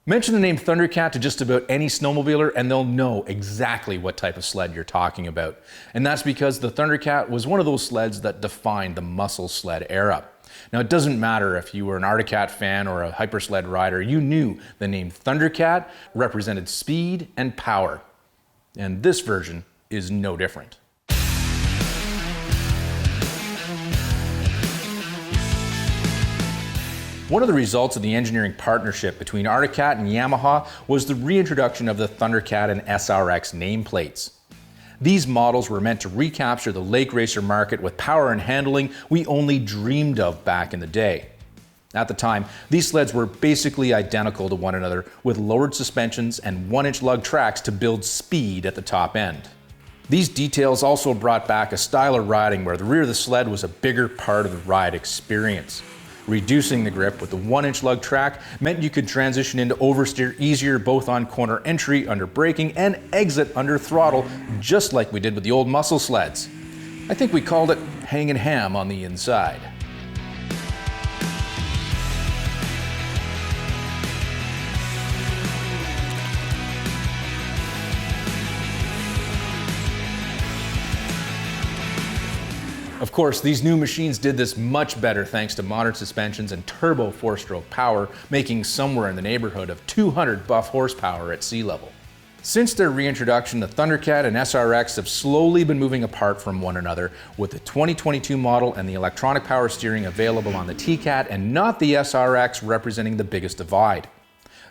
Mention the name Thundercat to just about any snowmobiler and they'll know exactly what type of sled you're talking about. And that's because the Thundercat was one of those sleds that defined the muscle sled era. Now, it doesn't matter if you were an Arctic Cat fan or a hypersled rider, you knew the name Thundercat represented speed and power. And this version is no different. One of the results of the engineering partnership between Arctic Cat and Yamaha was the reintroduction of the Thundercat and SRX nameplates. These models were meant to recapture the lake racer market with power and handling we only dreamed of back in the day. At the time, these sleds were basically identical to one another with lowered suspensions and 1-inch lug tracks to build speed at the top end. These details also brought back a style of riding where the rear of the sled was a bigger part of the ride experience. Reducing the grip with the 1-inch lug track meant you could transition into oversteer easier both on corner entry under braking and exit under throttle, just like we did with the old muscle sleds. I think we called it hanging ham on the inside. Of course, these new machines did this much better thanks to modern suspensions and turbo 4-stroke power, making somewhere in the neighborhood of 200 buff horsepower at sea level. Since their reintroduction, the Thundercat and SRX have slowly been moving apart from one another, with the 2022 model and the electronic power steering available on the T-Cat and not the SRX representing the biggest divide.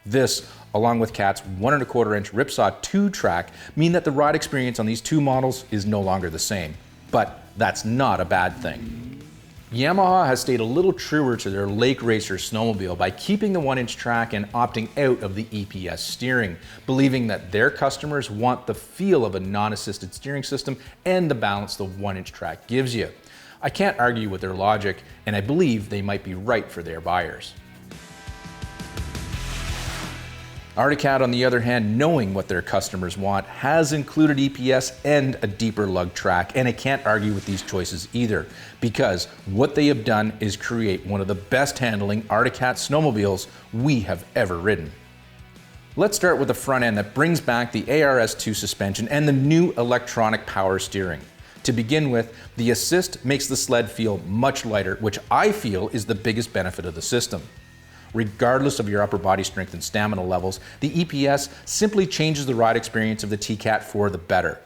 This, along with Cat's 1¼ inch Ripsaw 2 track, mean that the ride experience on these two models is no longer the same. But that's not a bad thing. Yamaha has stayed a little truer to their lake racer snowmobile by keeping the 1-inch track and opting out of the EPS steering, believing that their customers want the feel of a non-assisted steering system and the balance the 1-inch track gives you. I can't argue with their logic, and I believe they might be right for their buyers. Arctic Cat, on the other hand, knowing what their customers want, has included EPS and a deeper lug track, and I can't argue with these choices either, because what they have done is create one of the best handling Arctic Cat snowmobiles we have ever ridden. Let's start with the front end that brings back the ARS2 suspension and the new electronic power steering. To begin with, the assist makes the sled feel much lighter, which I feel is the biggest benefit of the system. Regardless of your upper body strength and stamina levels, the EPS simply changes the ride experience of the T-Cat for the better.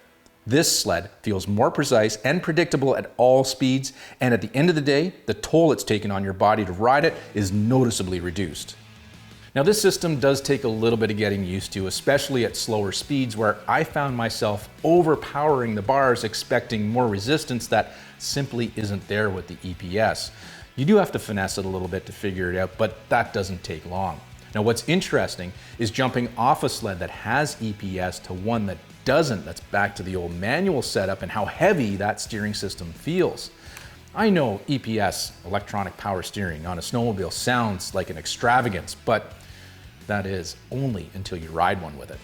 This sled feels more precise and predictable at all speeds, and at the end of the day, the toll it's taken on your body to ride it is noticeably reduced. Now, this system does take a little bit of getting used to, especially at slower speeds where I found myself overpowering the bars expecting more resistance that simply isn't there with the EPS. You do have to finesse it a little bit to figure it out, but that doesn't take long. Now, what's interesting is jumping off a sled that has EPS to one that doesn't. That's back to the old manual setup and how heavy that steering system feels. I know EPS, electronic power steering, on a snowmobile sounds like an extravagance, but that is only until you ride one with it.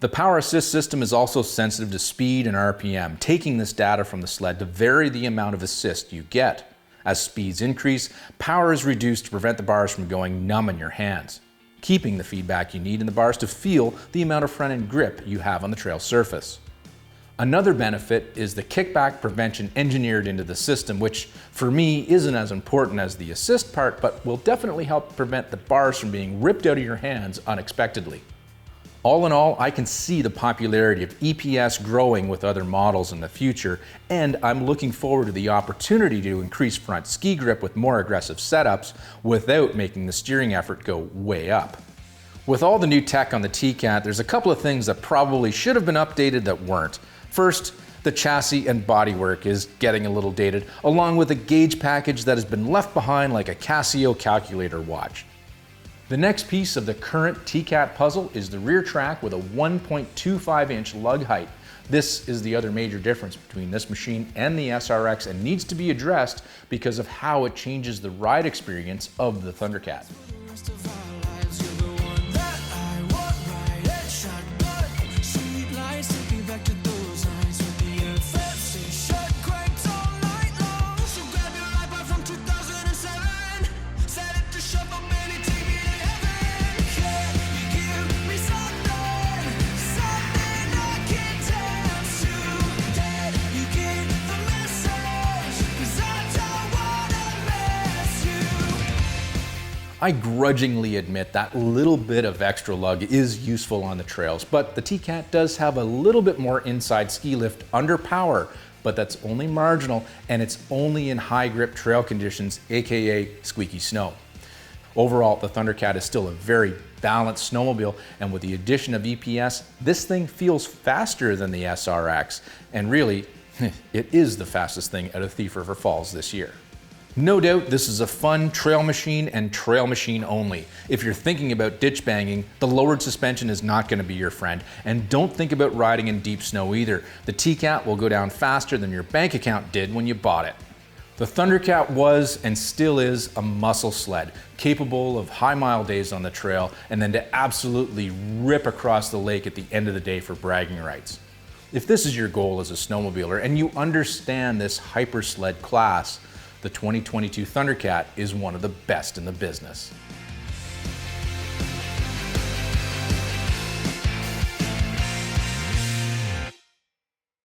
The power assist system is also sensitive to speed and RPM, taking this data from the sled to vary the amount of assist you get. As speeds increase, power is reduced to prevent the bars from going numb in your hands, keeping the feedback you need in the bars to feel the amount of front-end grip you have on the trail surface. Another benefit is the kickback prevention engineered into the system, which for me isn't as important as the assist part, but will definitely help prevent the bars from being ripped out of your hands unexpectedly. All in all, I can see the popularity of EPS growing with other models in the future, and I'm looking forward to the opportunity to increase front ski grip with more aggressive setups without making the steering effort go way up. With all the new tech on the T-Cat, there's a couple of things that probably should have been updated that weren't. First, the chassis and bodywork is getting a little dated, along with a gauge package that has been left behind like a Casio calculator watch. The next piece of the current T-Cat puzzle is the rear track with a 1.25-inch lug height. This is the other major difference between this machine and the SRX and needs to be addressed because of how it changes the ride experience of the Thundercat. I grudgingly admit that little bit of extra lug is useful on the trails, but the T-Cat does have a little bit more inside ski lift under power, but that's only marginal, and it's only in high grip trail conditions, aka squeaky snow. Overall, the Thundercat is still a very balanced snowmobile, and with the addition of EPS, this thing feels faster than the SRX, and really, it is the fastest thing out of Thief River Falls this year. No doubt this is a fun trail machine and trail machine only. If you're thinking about ditch banging, the lowered suspension is not going to be your friend. And don't think about riding in deep snow either. The T-Cat will go down faster than your bank account did when you bought it. The Thundercat was and still is a muscle sled, capable of high mile days on the trail and then to absolutely rip across the lake at the end of the day for bragging rights. If this is your goal as a snowmobiler and you understand this hyper sled class, the 2022 Thundercat is one of the best in the business.